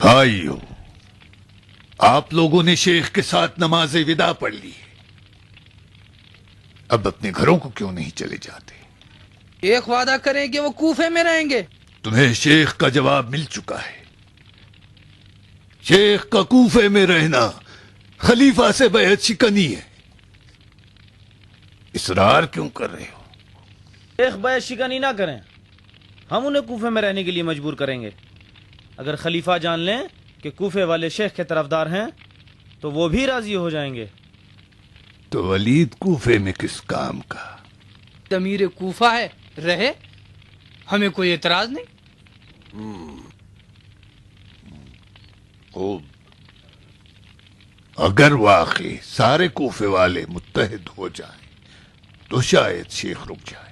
भाइयों, आप लोगों ने शेख के साथ नमाज विदा पढ़ ली है। अब अपने घरों को क्यों नहीं चले जाते? एक वादा करें कि वो कूफे में रहेंगे। तुम्हें शेख का जवाब मिल चुका है। शेख का कूफे में रहना खलीफा से बेहद शिकनी है। इसरार क्यों कर रहे हो? शेख बेहद शिकनी ना करें, हम उन्हें कूफे में रहने के लिए मजबूर करेंगे। अगर खलीफा जान लें कि कूफे वाले शेख के तरफदार हैं तो वो भी राजी हो जाएंगे। तो वलीद कूफे में किस काम का? अमीर कूफा है, रहे, हमें कोई एतराज नहीं। खूब। अगर वाकई सारे कूफे वाले मुत्तहिद हो जाएं तो शायद शेख रुक जाए।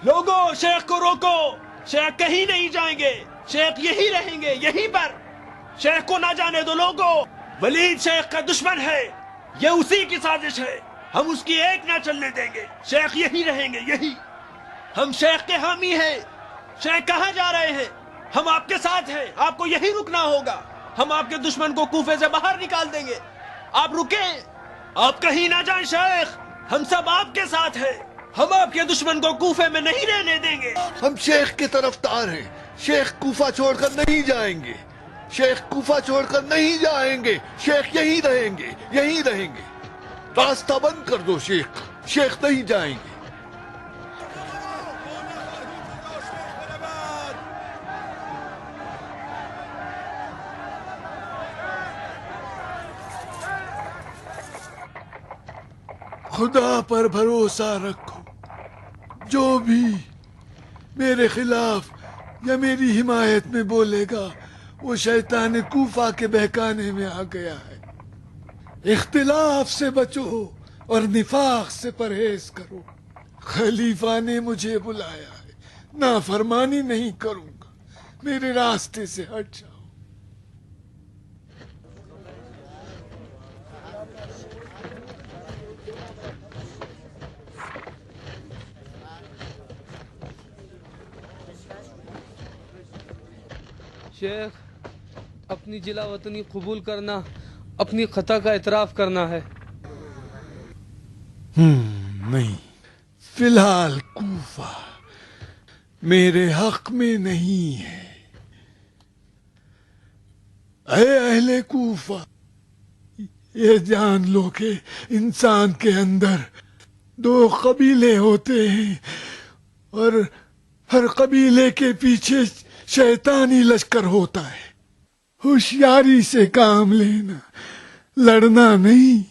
लोगों, शेख को रोको। शेख कहीं नहीं जाएंगे, शेख यहीं रहेंगे, यहीं पर। शेख को ना जाने दो लोगों। वलीद शेख का दुश्मन है, ये उसी की साजिश है। हम उसकी एक ना चलने देंगे। शेख यहीं रहेंगे, यहीं। हम शेख के हामी हैं। शेख कहाँ जा रहे हैं? हम आपके साथ हैं, आपको यहीं रुकना होगा। हम आपके दुश्मन को कूफे से बाहर निकाल देंगे। आप रुके, आप कहीं ना जाएं शेख। हम सब आपके साथ हैं। हम आपके दुश्मन को कूफे में नहीं रहने देंगे। हम शेख के तरफदार हैं। शेख कूफा छोड़कर नहीं जाएंगे। शेख कूफा छोड़कर नहीं जाएंगे। शेख यहीं रहेंगे, यहीं रहेंगे। रास्ता बंद कर दो शेख। शेख नहीं जाएंगे। खुदा पर भरोसा रखो। जो भी मेरे खिलाफ या मेरी हिमायत में बोलेगा वो शैतान कूफा के बहकाने में आ गया है। इख्तिलाफ से बचो और निफाक से परहेज करो। खलीफा ने मुझे बुलाया है, नाफरमानी नहीं करूंगा। मेरे रास्ते से हट जाओ। शेख, अपनी जिला वतनी कबूल करना, अपनी खता का इतराफ करना है। नहीं, फिलहाल कूफा मेरे हक में नहीं है। ऐ अहले कूफा, ये जान लो कि इंसान के अंदर दो कबीले होते हैं और हर कबीले के पीछे शैतानी लश्कर होता है। होशियारी से काम लेना, लड़ना नहीं।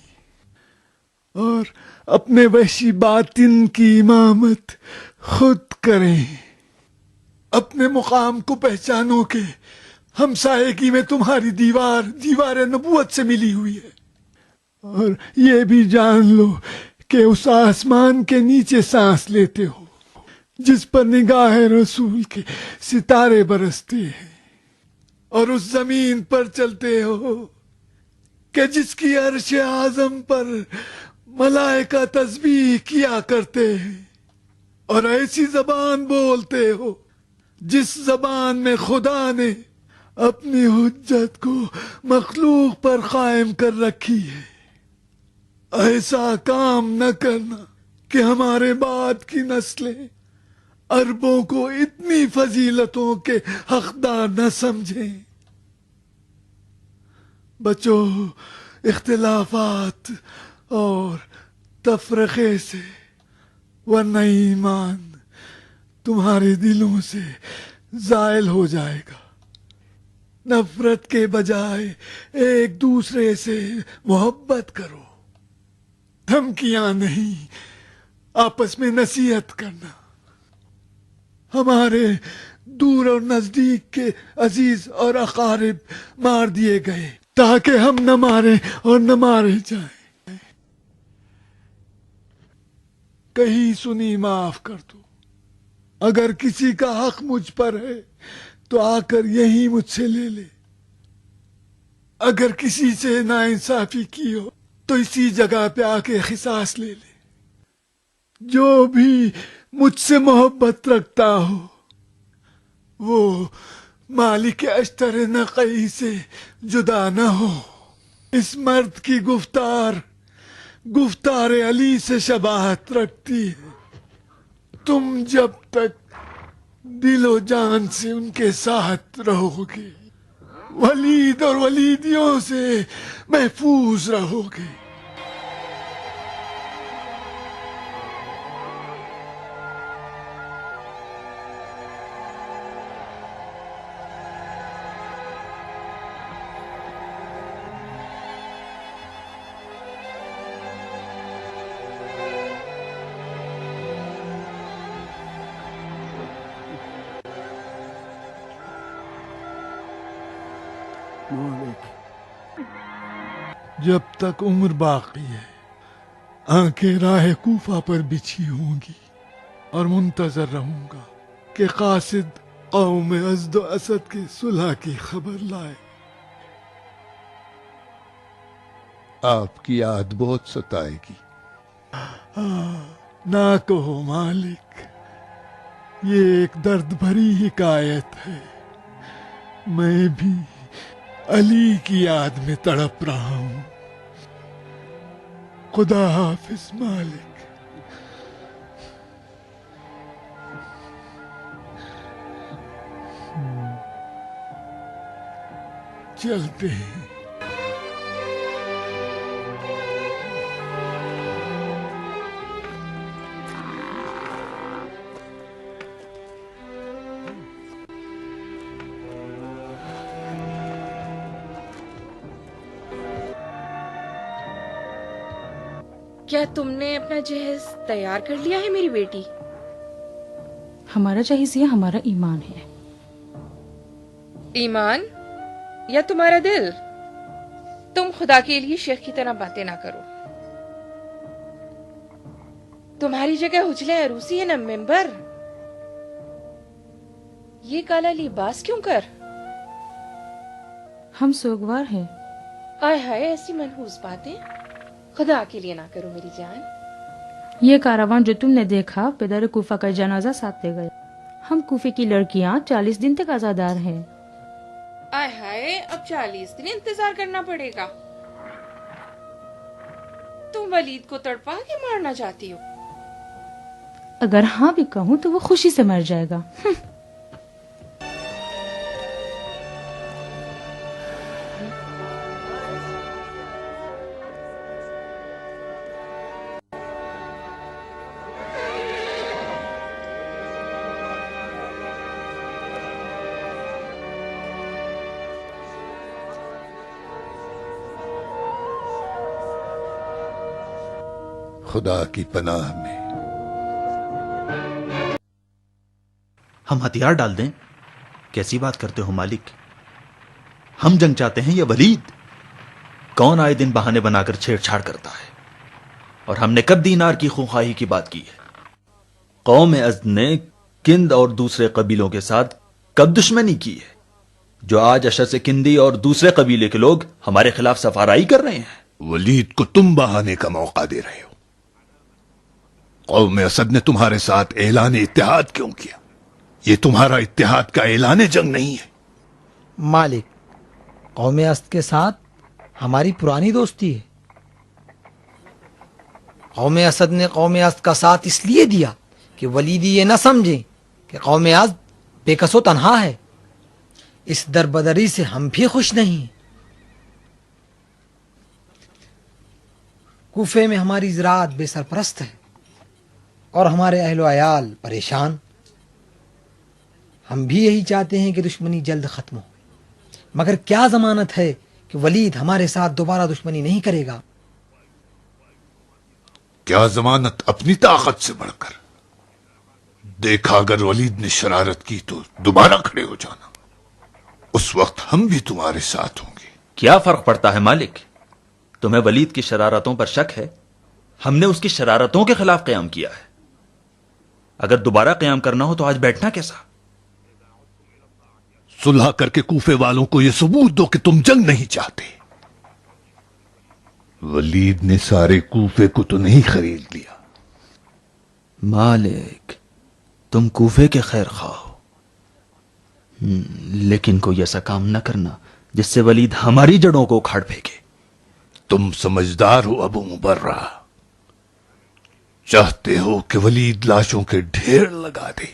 और अपने वहशी बातिन की इमामत खुद करें। अपने मुकाम को पहचानो कि हमसायगी में तुम्हारी दीवार नबूवत से मिली हुई है। और ये भी जान लो कि उस आसमान के नीचे सांस लेते हो जिस पर निगाह रसूल के सितारे बरसते हैं, और उस जमीन पर चलते हो کہ جس کی عرش اعظم پر ملائکہ تسبیح کیا کرتے ہیں، اور ایسی زبان بولتے ہو جس زبان میں خدا نے اپنی حجت کو مخلوق پر قائم کر رکھی ہے، ایسا کام نہ کرنا کہ ہمارے بعد کی نسلیں عربوں کو اتنی فضیلتوں کے حقدار نہ سمجھیں۔ بچو اختلافات اور تفرقے سے، ورنہ ایمان تمہارے دلوں سے زائل ہو جائے گا۔ نفرت کے بجائے ایک دوسرے سے محبت کرو، دھمکیاں نہیں، آپس میں نصیحت کرنا۔ ہمارے دور اور نزدیک کے عزیز اور اقارب مار دیے گئے تاکہ ہم نہ مارے اور نہ مارے جائیں۔ کہیں سنی معاف کر دو، اگر کسی کا حق مجھ پر ہے تو آ کر یہی مجھ سے لے لے، اگر کسی سے ناانصافی کی ہو تو اسی جگہ پہ آ کے قصاص لے لے۔ جو بھی مجھ سے محبت رکھتا ہو وہ مالک اشتر نقی سے جدا نہ ہو۔ اس مرد کی گفتار علی سے شباہت رکھتی ہے۔ تم جب تک دل و جان سے ان کے ساتھ رہو گے، ولید اور ولیدیوں سے محفوظ رہو گے۔ جب تک عمر باقی ہے آنکھیں راہ کوفہ پر بچھی ہوں گی اور منتظر رہوں گا کہ قاصد قوم ازد و اسد کے صلح کی خبر لائے۔ آپ کی یاد بہت ستائے گی۔ نہ کہو مالک، یہ ایک درد بھری حکایت ہے۔ میں بھی علی کی یاد میں تڑپ رہا ہوں۔ خدا حافظ مالک۔ چلتے ہیں۔ کیا تم نے اپنا جہیز تیار کر لیا ہے میری بیٹی؟ ہمارا جہیز یہ ہمارا ایمان ہے۔ ایمان یا تمہارا دل؟ تم خدا کے لیے شیخ کی طرح باتیں نہ کرو۔ تمہاری جگہ حجلے عروسی ہے نا ممبر۔ یہ کالا لباس کیوں کر؟ ہم سوگوار ہیں۔ آئے ہائے، ایسی منحوس باتیں خدا کے لیے نہ کرو میری جان۔ یہ کاروان جو تم نے دیکھا پدر کوفہ کا جنازہ ساتھ لے گئے۔ ہم کوفے کی لڑکیاں 40 دن تک آزادار ہیں۔ آئے ہائے، اب 40 دن انتظار کرنا پڑے گا۔ تم ولید کو تڑپا کے مارنا چاہتی ہو؟ اگر ہاں بھی کہوں تو وہ خوشی سے مر جائے گا۔ خدا کی پناہ میں۔ ہم ہتھیار ڈال دیں؟ کیسی بات کرتے ہو مالک؟ ہم جنگ چاہتے ہیں یا ولید؟ کون آئے دن بہانے بنا کر چھیڑ چھاڑ کرتا ہے؟ اور ہم نے کب دینار کی خونخواہی کی بات کی ہے؟ قوم ازد نے کند اور دوسرے قبیلوں کے ساتھ کب دشمنی کی ہے؟ جو آج اشر کندی اور دوسرے قبیلے کے لوگ ہمارے خلاف سفارائی کر رہے ہیں؟ ولید کو تم بہانے کا موقع دے رہے ہو۔ قوم اسد نے تمہارے ساتھ اعلان اتحاد کیوں کیا؟ یہ تمہارا اتحاد کا اعلان جنگ نہیں ہے۔ مالک، قوم اسد کے ساتھ ہماری پرانی دوستی ہے۔ قوم اسد نے قوم اسد کا ساتھ اس لیے دیا کہ ولیدی یہ نہ سمجھیں کہ قوم اسد بے کس و تنہا ہے۔ اس دربدری سے ہم بھی خوش نہیں۔ کوفے میں ہماری زراعت بے سرپرست ہے اور ہمارے اہل و عیال پریشان۔ ہم بھی یہی چاہتے ہیں کہ دشمنی جلد ختم ہو، مگر کیا ضمانت ہے کہ ولید ہمارے ساتھ دوبارہ دشمنی نہیں کرے گا؟ کیا ضمانت اپنی طاقت سے بڑھ کر؟ دیکھا اگر ولید نے شرارت کی تو دوبارہ کھڑے ہو جانا، اس وقت ہم بھی تمہارے ساتھ ہوں گے۔ کیا فرق پڑتا ہے مالک؟ تمہیں ولید کی شرارتوں پر شک ہے؟ ہم نے اس کی شرارتوں کے خلاف قیام کیا ہے۔ اگر دوبارہ قیام کرنا ہو تو آج بیٹھنا کیسا؟ صلح کر کے کوفے والوں کو یہ ثبوت دو کہ تم جنگ نہیں چاہتے۔ ولید نے سارے کوفے کو تو نہیں خرید لیا۔ مالک، تم کوفے کے خیر خواہ ہو، لیکن کوئی ایسا کام نہ کرنا جس سے ولید ہماری جڑوں کو اکھاڑ پھینکے۔ تم سمجھدار ہو ابو مبرہ، چاہتے ہو کہ ولید لاشوں کے ڈھیر لگا دے۔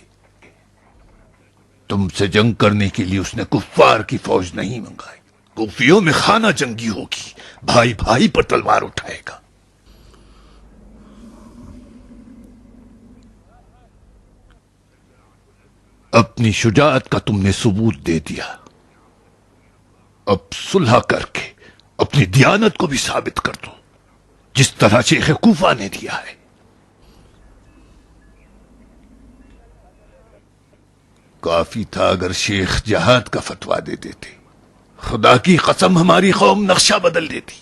تم سے جنگ کرنے کے لیے اس نے کفار کی فوج نہیں منگائی۔ کوفیوں میں خانہ جنگی ہوگی، بھائی بھائی پر تلوار اٹھائے گا۔ اپنی شجاعت کا تم نے ثبوت دے دیا، اب صلح کر کے اپنی دیانت کو بھی ثابت کر دو، جس طرح شیخ کوفہ نے دیا ہے۔ کافی تھا اگر شیخ جہاد کا فتویٰ دے دیتے، خدا کی قسم ہماری قوم نقشہ بدل دیتی۔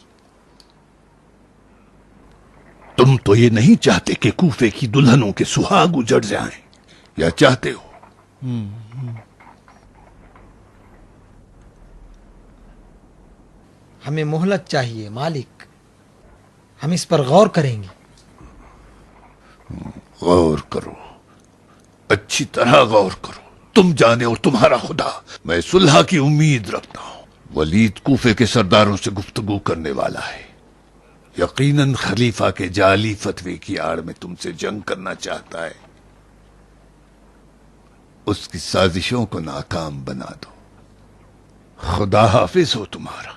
تم تو یہ نہیں چاہتے کہ کوفے کی دلہنوں کے سہاگ اجڑ جائیں، یا چاہتے ہو؟ ہمیں مہلت چاہیے مالک، ہم اس پر غور کریں گے۔ غور کرو، اچھی طرح غور کرو، تم جانے اور تمہارا خدا۔ میں صلح کی امید رکھتا ہوں۔ ولید کوفے کے سرداروں سے گفتگو کرنے والا ہے، یقیناً خلیفہ کے جعلی فتوے کی آڑ میں تم سے جنگ کرنا چاہتا ہے۔ اس کی سازشوں کو ناکام بنا دو۔ خدا حافظ ہو تمہارا۔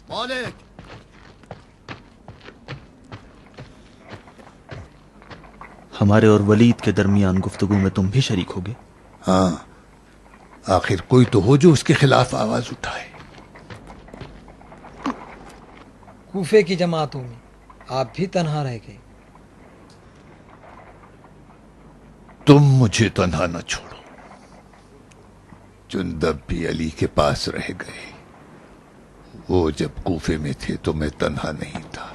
مالک، ہمارے اور ولید کے درمیان گفتگو میں تم بھی شریک ہوگے؟ ہاں، آخر کوئی تو ہو جو اس کے خلاف آواز اٹھائے۔ کوفے کی جماعتوں میں آپ بھی تنہا رہ گئے۔ تم مجھے تنہا نہ چھوڑو۔ جندب بھی علی کے پاس رہ گئے، وہ جب کوفے میں تھے تو میں تنہا نہیں تھا۔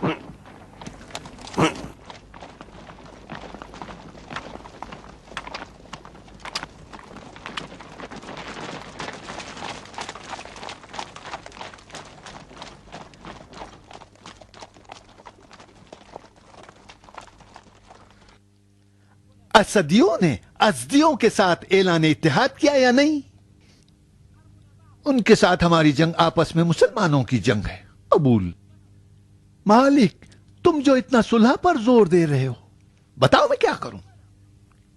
اسدیوں نے ازدیوں کے ساتھ اعلان اتحاد کیا یا نہیں؟ ان کے ساتھ ہماری جنگ آپس میں مسلمانوں کی جنگ ہے، قبول۔ مالک، تم جو اتنا صلح پر زور دے رہے ہو، بتاؤ میں کیا کروں؟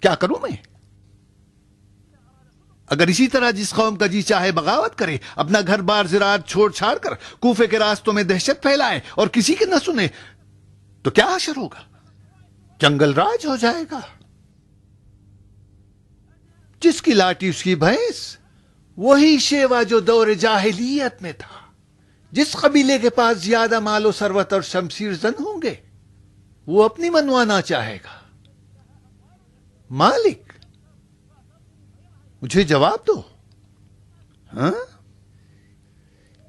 کیا کروں میں؟ اگر اسی طرح جس قوم کا جی چاہے بغاوت کرے، اپنا گھر بار زراعت چھوڑ چھاڑ کر کوفے کے راستوں میں دہشت پھیلائے اور کسی کے نہ سنے، تو کیا حشر ہوگا؟ جنگل راج ہو جائے گا۔ جس کی لاٹھی اس کی بھینس، وہی شیوا جو دور جاہلیت میں تھا۔ جس قبیلے کے پاس زیادہ مال و ثروت اور شمشیر زن ہوں گے، وہ اپنی منوانا چاہے گا۔ مالک، مجھے جواب دو. ہاں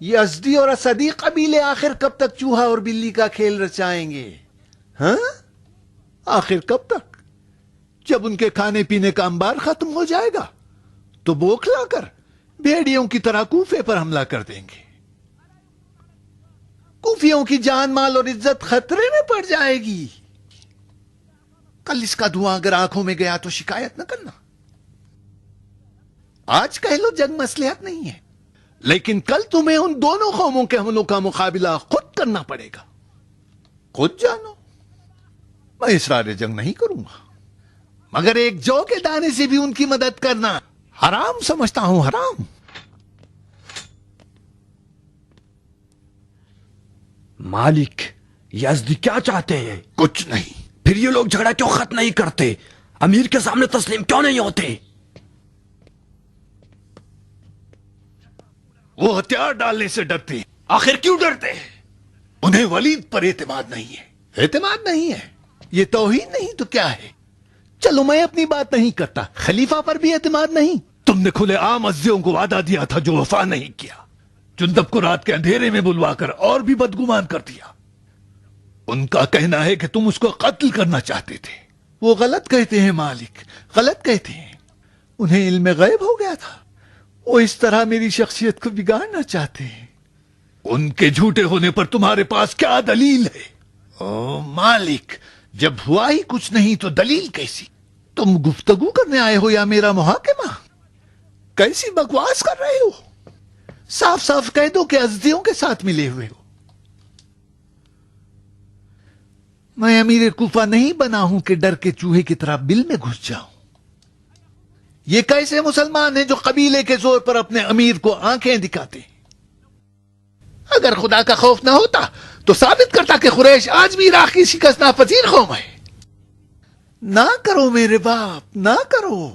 یہ ازدی اور اسدی قبیلے آخر کب تک چوہا اور بلی کا کھیل رچائیں گے؟ ہاں آخر کب تک؟ جب ان کے کھانے پینے کا انبار ختم ہو جائے گا تو بوکھلا کر بھیڑیوں کی طرح کوفے پر حملہ کر دیں گے. کوفیوں کی جان مال اور عزت خطرے میں پڑ جائے گی. کل اس کا دھواں اگر آنکھوں میں گیا تو شکایت نہ کرنا. آج کہہ لو جنگ مصلحت نہیں ہے، لیکن کل تمہیں ان دونوں قوموں کے حملوں کا مقابلہ خود کرنا پڑے گا. خود جانو میں اسرار جنگ نہیں کروں گا، مگر ایک جو کے دانے سے بھی ان کی مدد کرنا حرام سمجھتا ہوں، حرام. مالک یزدی کیا چاہتے ہیں؟ کچھ نہیں. پھر یہ لوگ جھگڑا کیوں ختم نہیں کرتے؟ امیر کے سامنے تسلیم کیوں نہیں ہوتے؟ وہ ہتھیار ڈالنے سے ڈرتے ہیں. آخر کیوں ڈرتے ہیں؟ انہیں ولید پر اعتماد نہیں ہے. اعتماد نہیں ہے یہ توہین نہیں تو کیا ہے؟ چلو میں اپنی بات نہیں کرتا، خلیفہ پر بھی اعتماد نہیں. تم نے کھلے عام عزیوں کو وعدہ دیا تھا جو وفا نہیں کیا. جندب کو رات کے اندھیرے میں بلوا کر اور بھی بدگمان کر دیا. ان کا کہنا ہے کہ تم اس کو قتل کرنا چاہتے تھے. وہ غلط کہتے ہیں مالک، غلط کہتے ہیں. انہیں علم غیب ہو گیا تھا. وہ اس طرح میری شخصیت کو بگاڑنا چاہتے ہیں. ان کے جھوٹے ہونے پر تمہارے پاس کیا دلیل ہے؟ او مالک جب ہوا ہی کچھ نہیں تو دلیل کیسی؟ تم گفتگو کرنے آئے ہو یا میرا محاکمہ؟ کیسی بکواس کر رہے ہو؟ صاف صاف کہہ دو کہ ازدیوں کے ساتھ ملے ہوئے ہو. میں امیر کوفہ نہیں بنا ہوں کہ ڈر کے چوہے کی طرح بل میں گھس جاؤں. یہ کیسے مسلمان ہیں جو قبیلے کے زور پر اپنے امیر کو آنکھیں دکھاتے ہیں؟ اگر خدا کا خوف نہ ہوتا تو ثابت کرتا کہ قریش آج بھی عراق کی شکست ناپذیر قوم ہے. نہ کرو میرے باپ، نہ کرو.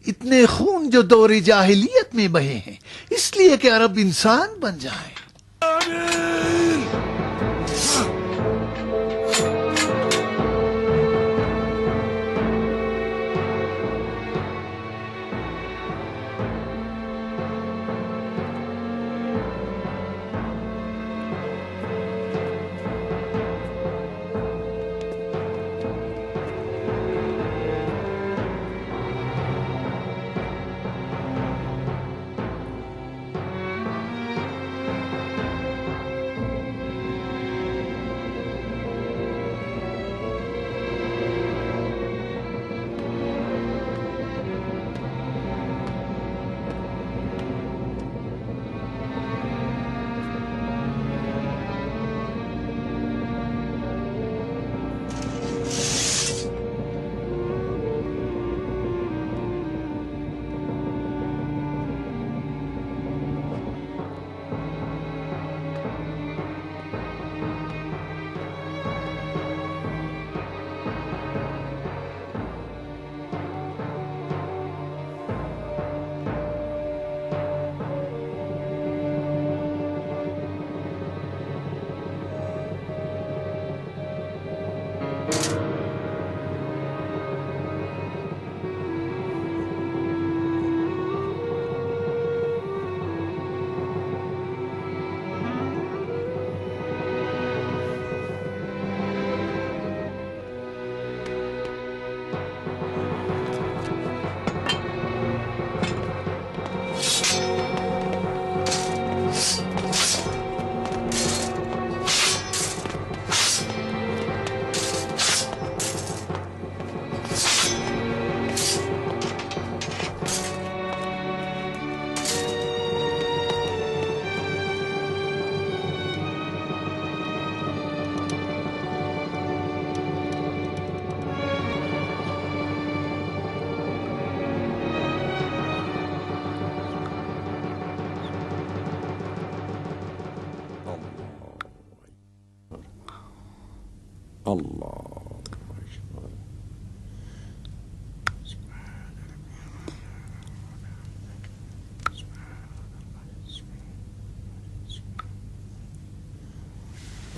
اتنے خون جو دور جاہلیت میں بہے ہیں اس لیے کہ عرب انسان بن جائیں.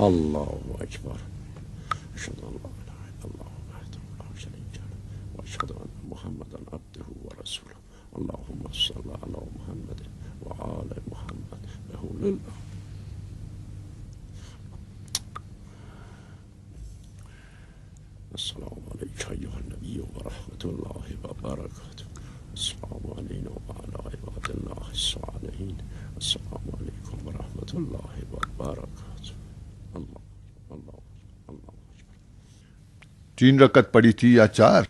الله أكبر. أشهد أن لا إله إلا الله وحده لا شريك له وأشهد أن محمدا عبده ورسوله. اللهم صل على محمد وعلى محمد بحول الله. السلام عليك أيها النبي ورحمة الله وبركاته. السلام علينا وعلى عباد الله الصالحين. السلام عليكم ورحمة الله وبركاته. الله الله الله. 3 रकत पड़ी थी या 4?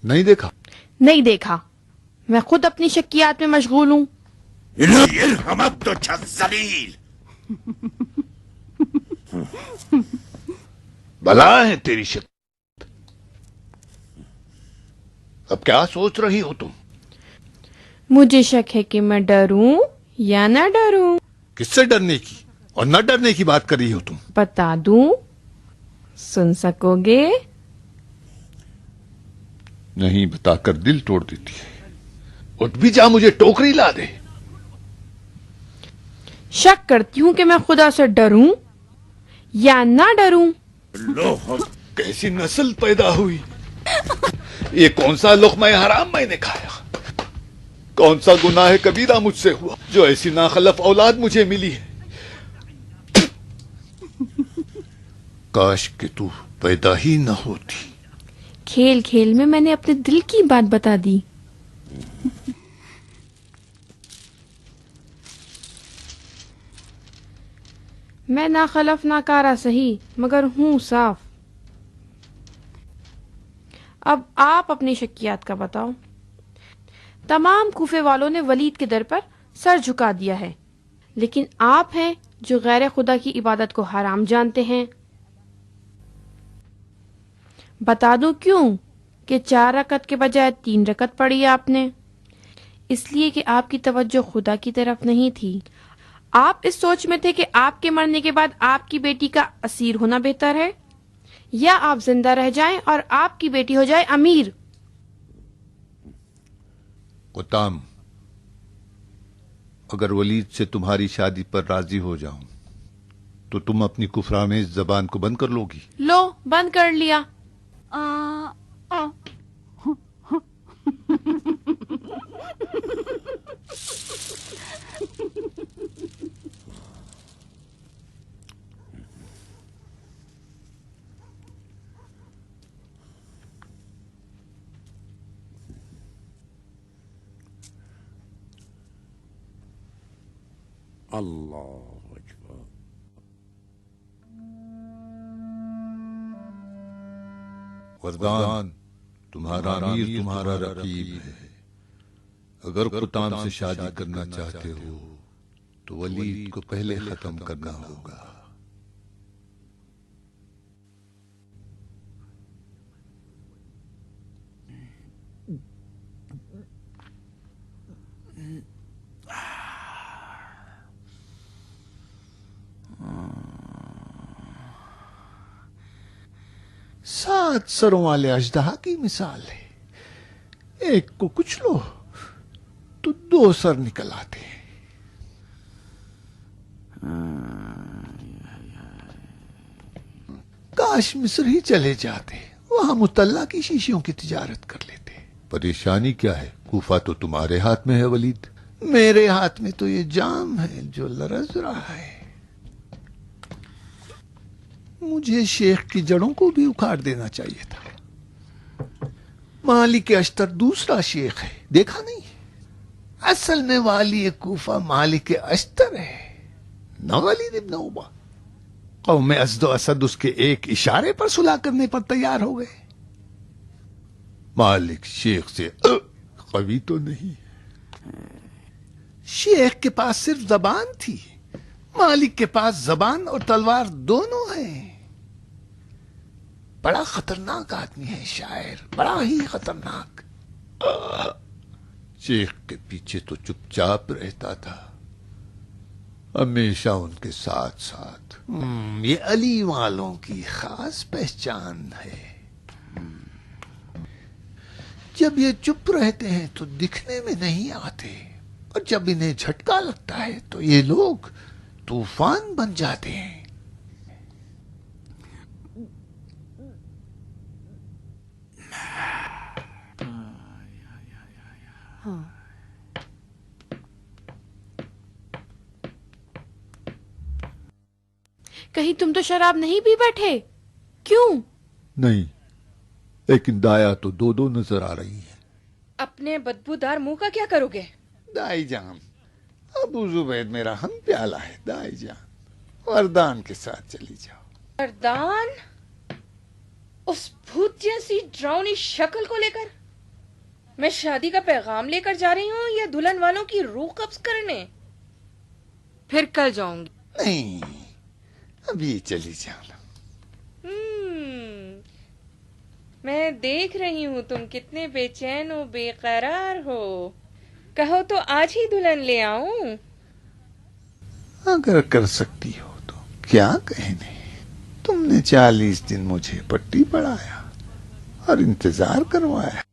नहीं देखा? नहीं देखा, मैं खुद अपनी शक्कियात में मशगूल हूँ. भला है तेरी शक. अब क्या सोच रही हो तुम? मुझे शक है कि मैं डरूं या न डरूं. किससे डरने की और न डरने की बात कर रही हो तुम? बता दूं, सुन सकोगे? नहीं बताकर दिल तोड़ देती है. उठ भी जा, मुझे टोकरी ला दे. शक करती हूँ कि मैं खुदा से डरूं या न डरूं. कैसी नस्ल पैदा हुई. ये कौन सा लुक़्मा हराम मैंने खाया. कौन सा गुनाह कबीरा मुझसे हुआ जो ऐसी नाखलफ औलाद मुझे मिली है. काश कि तू पैदा ही न होती. खेल खेल में मैंने अपने दिल की बात बता दी. मैं नाखलफ नाकारा सही मगर हूँ साफ. अब आप अपनी शक्कियात का बताओ. तमाम कूफे वालों ने वलीद के दर पर सर झुका दिया है, लेकिन आप हैं जो गैर खुदा की इबादत को हराम जानते हैं. बता दूं क्यों कि 4 रकत के बजाय 3 रकत पढ़ी आपने. इसलिए कि आपकी तवज्जो खुदा की तरफ नहीं थी. आप इस सोच में थे कि आपके मरने के बाद आपकी बेटी का असीर होना बेहतर है, या आप जिंदा रह जाएं और आपकी बेटी हो जाए अमीर. कुताम, अगर वलीद से तुम्हारी शादी पर राजी हो जाऊं तो तुम अपनी कुफरामेज जबान को बंद कर लोगी. लो, बंद कर लिया. الله أكبر. वरदान, तुम्हारा अमीर तुम्हारा रकीब है. अगर कुताम से शादी करना चाहते हो तो वलीद को पहले खत्म करना होगा. सात सरों वाले अजदहा की मिसाल है. एक को कुचलो तो 2 सर निकल आते हैं. काश मिस्र ही चले जाते, वहां मुतल्ला की शीशियों की तिजारत कर लेते. परेशानी क्या है? कूफा तो तुम्हारे हाथ में है वलीद. मेरे हाथ में तो ये जाम है जो लरज रहा है. मुझे शेख की जड़ों को भी उखाड़ देना चाहिए था. मालिक अश्तर दूसरा शेख है, देखा नहीं? असल में वाली कूफा मालिक अश्तर है, न वलीद इब्न उबा. कौम अस्द असद उसके एक इशारे पर सुलह करने पर तैयार हो गए. मालिक शेख से कवि तो नहीं. शेख के पास सिर्फ जबान थी, मालिक के पास जबान और तलवार दोनों हैं. बड़ा खतरनाक आदमी है शायर, बड़ा ही खतरनाक. शेख के पीछे तो चुपचाप रहता था, हमेशा उनके साथ साथ. ये अली वालों की खास पहचान है. जब ये चुप रहते हैं तो दिखने में नहीं आते, और जब इन्हें झटका लगता है तो ये लोग तूफान बन जाते हैं. कहीं तुम तो शराब नहीं पी बैठे? क्यों? नहीं, लेकिन दाया तो दो दो नजर आ रही है। अपने बदबूदार मुंह का क्या करोगे? दाई जान, अबू जुबैद मेरा हम प्याला है। दाई जान, वरदान के साथ चली जाओ। वरदान? उस भूत जैसी ड्राउनी शक्ल को लेकर? मैं शादी का पैगाम लेकर जा रही हूँ या दुल्हन वालों की रूह कब्ज करने? फिर कल जाऊंगी। नहीं, अभी चली जाना। मैं देख रही हूँ तुम कितने बेचैन हो, बेकरार हो। कहो तो आज ही दुल्हन ले आऊं? अगर कर सकती हो तो क्या कहने। तुमने 40 दिन मुझे पट्टी पढ़ाया और इंतजार करवाया।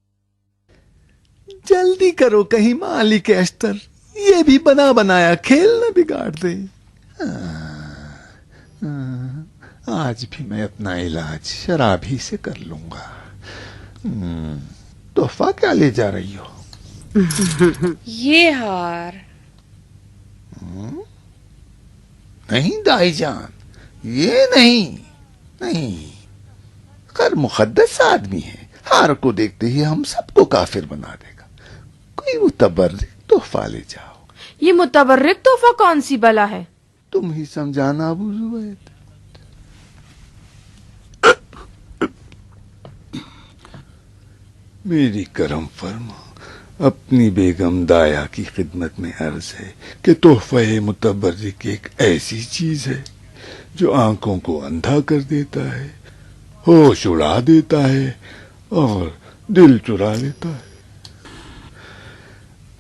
जल्दी करो, कहीं मालिक अस्तर ये भी बना बनाया खेल न बिगाड़ दे। आज भी मैं अपना इलाज शराबी से कर लूंगा। तोहफा क्या ले जा रही हो? ये हार। नहीं दाई जान, ये नहीं। खैर मुकद्दस आदमी है, हार को देखते ही हम सबको काफिर बना देगा। कोई मुतबर्रिक तोहफा ले जाओ। ये मुतबर्रिक तोहफा कौन सी बला है? तुम ही समझाना अबू जुबैद। मेरी करम फरमा, अपनी बेगम दाया की खिदमत में अर्ज है कि तोहफे मुतबर्रिक एक ऐसी चीज है जो आंखों को अंधा कर देता है, होश उड़ा देता है और दिल चुरा लेता है।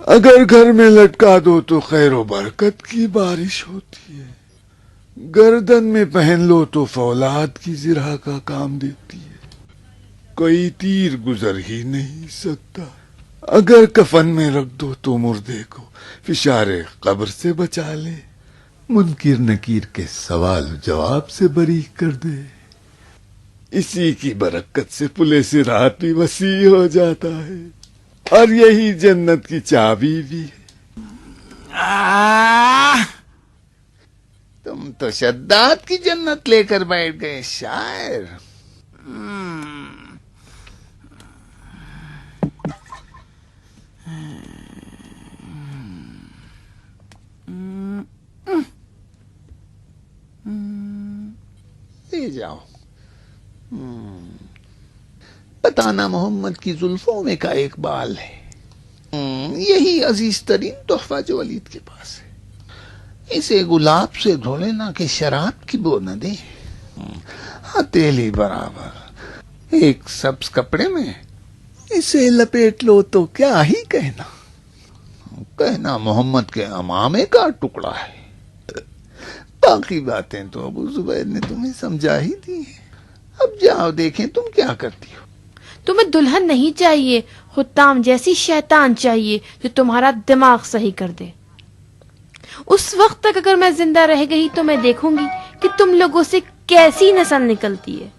अगर घर में लटका दो तो खैर व बरकत की बारिश होती है, गर्दन में पहन लो तो फौलाद की जिरह का काम देती है, कोई तीर गुजर ही नहीं सकता। अगर कफन में रख दो तो मुर्दे को फिशारे कब्र से बचा ले, मुनकिर नकीर के सवाल जवाब से बरी कर दे। इसी की बरकत से पुले सिरात भी वसी हो जाता है और यही जन्नत की चाबी भी है। तुम तो शद्दाद की जन्नत लेकर बैठ गए शायर। ले जाओ। बताना मोहम्मद की जुल्फों में का एक बाल है। यही अजीज तरीन तोहफा जो वलीद के पास है। इसे गुलाब से धो लेना कि शराब की बो न दे। हथेली बराबर एक सब्ज कपड़े में इसे लपेट लो तो क्या ही कहना मोहम्मद के अमामे का टुकड़ा है। बाकी बातें तो अबू जुबैर ने तुम्हें समझा ही दी है। अब जाओ देखें तुम क्या करती हो। तुम्हें दुल्हन नहीं चाहिए, हुत्ताम जैसी शैतान चाहिए जो तुम्हारा दिमाग सही कर दे। उस वक्त तक अगर मैं जिंदा रह गई तो मैं देखूंगी कि तुम लोगों से कैसी नस्ल निकलती है।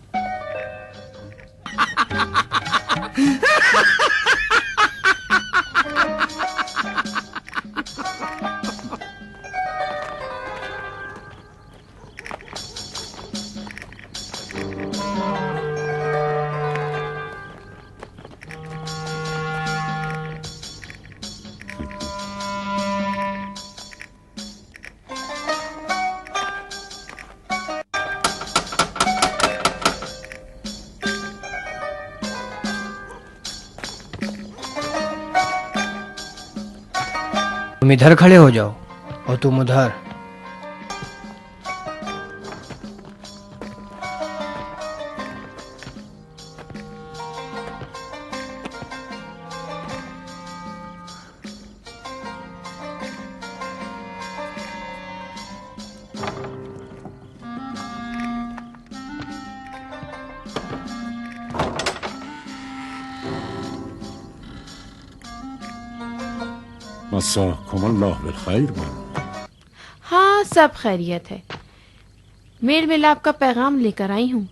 तुम इधर खड़े हो जाओ और तुम उधर। हाँ, सब खैरियत है। मेल मिलाप का पैगाम लेकर आई हूँ।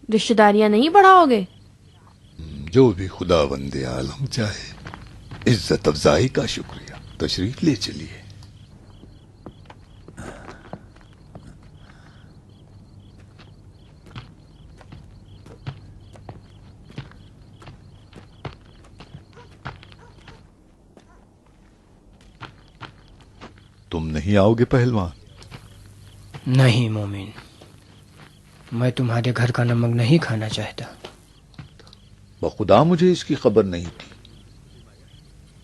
रिश्तेदारियां नहीं बढ़ाओगे? जो भी खुदा बंदे आलम चाहे। इज्जत अफजाई का शुक्रिया। तशरीफ ले चलिए। तुम नहीं आओगे पहलवान? नहीं मोमिन, मैं तुम्हारे घर का नमक नहीं खाना चाहता। बखुदा मुझे इसकी खबर नहीं थी।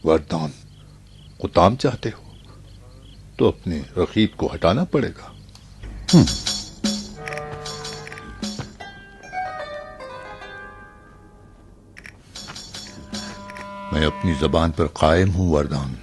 वरदान कुताम चाहते हो तो अपने रकीब को हटाना पड़ेगा। मैं अपनी जबान पर कायम हूं वरदान।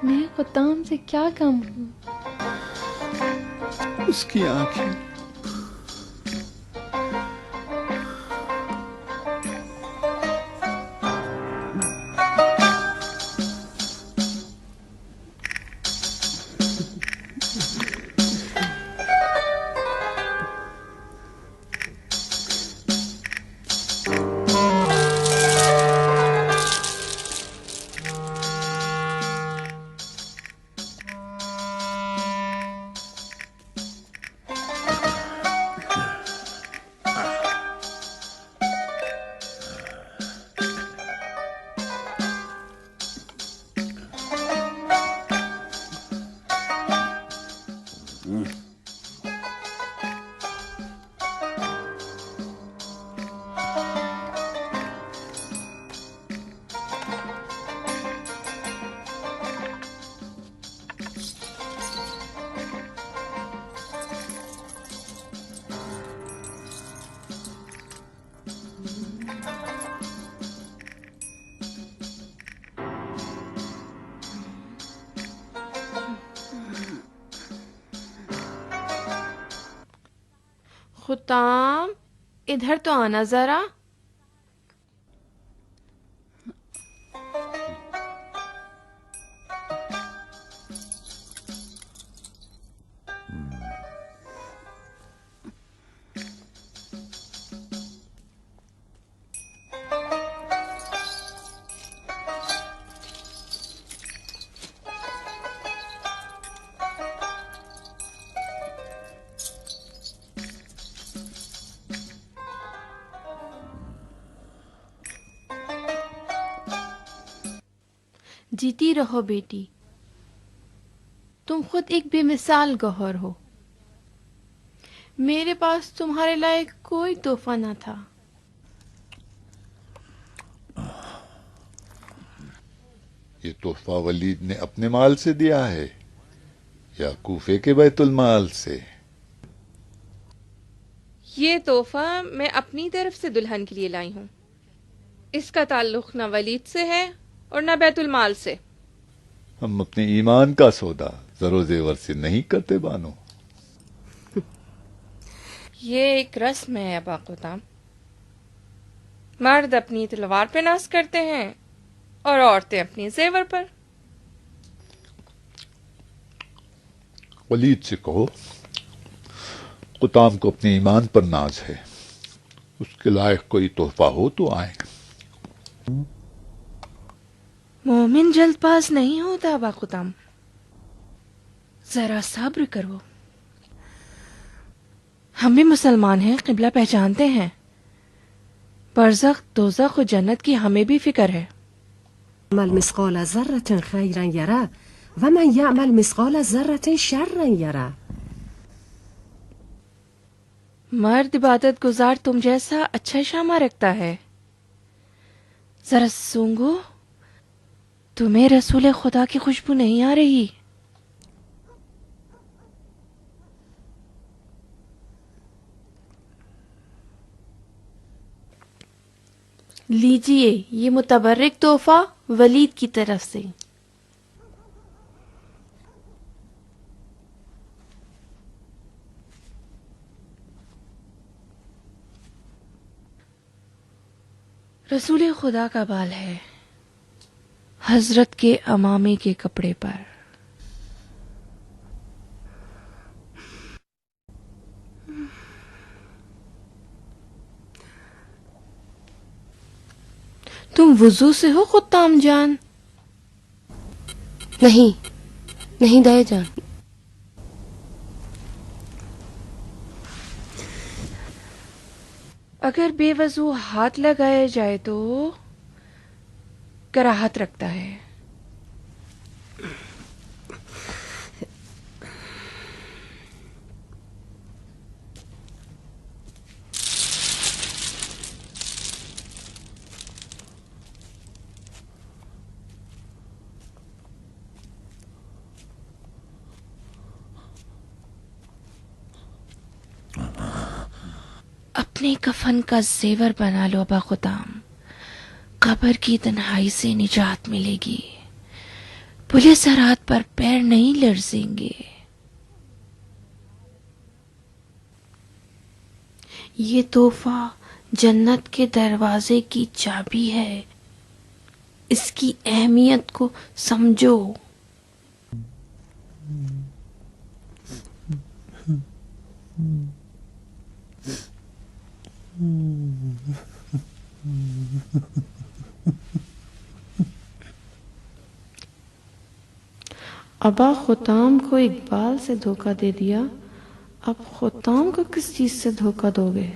मैं कुताम से क्या कम हूँ? उसकी आंखें खुताम, इधर तो आना जरा। जीती रहो बेटी, तुम खुद एक बेमिसाल गौहर हो। मेरे पास तुम्हारे लायक कोई तोहफा ना था। ये तोहफा वलीद ने अपने माल से दिया है या कूफे के बैतुल माल से? ये तोहफा मैं अपनी तरफ से दुल्हन के लिए लाई हूँ। इसका ताल्लुक न वलीद से है और न बैतुल माल से। हम अपने ईमान का सौदा जरो जेवर से नहीं करते बानो। ये एक रस्म है अबा कुताम। मर्द अपनी तलवार पे नाज करते हैं और औरतें अपनी जेवर पर। वलीद से कहो कुताम को अपने ईमान पर नाज है, उसके लायक कोई तोहफा हो तो आए। मोमिन जल्दबाज नहीं होता अबा कुताम, जरा सब्र करो। हम भी मुसलमान हैं, किबला पहचानते हैं। बरज़ख दोज़ख और जन्नत की हमें भी फिक्र है। يعمل مثقال ذرة خيرا يره ومن يعمل مثقال ذرة شرا يره. मर्द इबादत गुजार तुम जैसा अच्छा शामा रखता है। जरा सूंघो, तुम्हें रसूल खुदा की खुशबू नहीं आ रही? لیجئے یہ متبرک تحفہ ولید کی طرف سے. رسول خدا کا بال ہے حضرت کے امامے کے کپڑے پر. تم وضو سے ہو خطام جان؟ نہیں دائے جان. اگر بے وضو ہاتھ لگایا جائے تو کراہت رکھتا ہے. اپنے کفن کا زیور بنا لو ابا خطام، قبر کی تنہائی سے نجات ملے گی، پولیس رات پر پیر نہیں لرزیں گے. یہ تحفہ جنت کے دروازے کی چابی ہے، اس کی اہمیت کو سمجھو. ابا خطام کو اقبال سے دھوکہ دے دیا، اب خطام کو کس چیز سے دھوکہ دو گے؟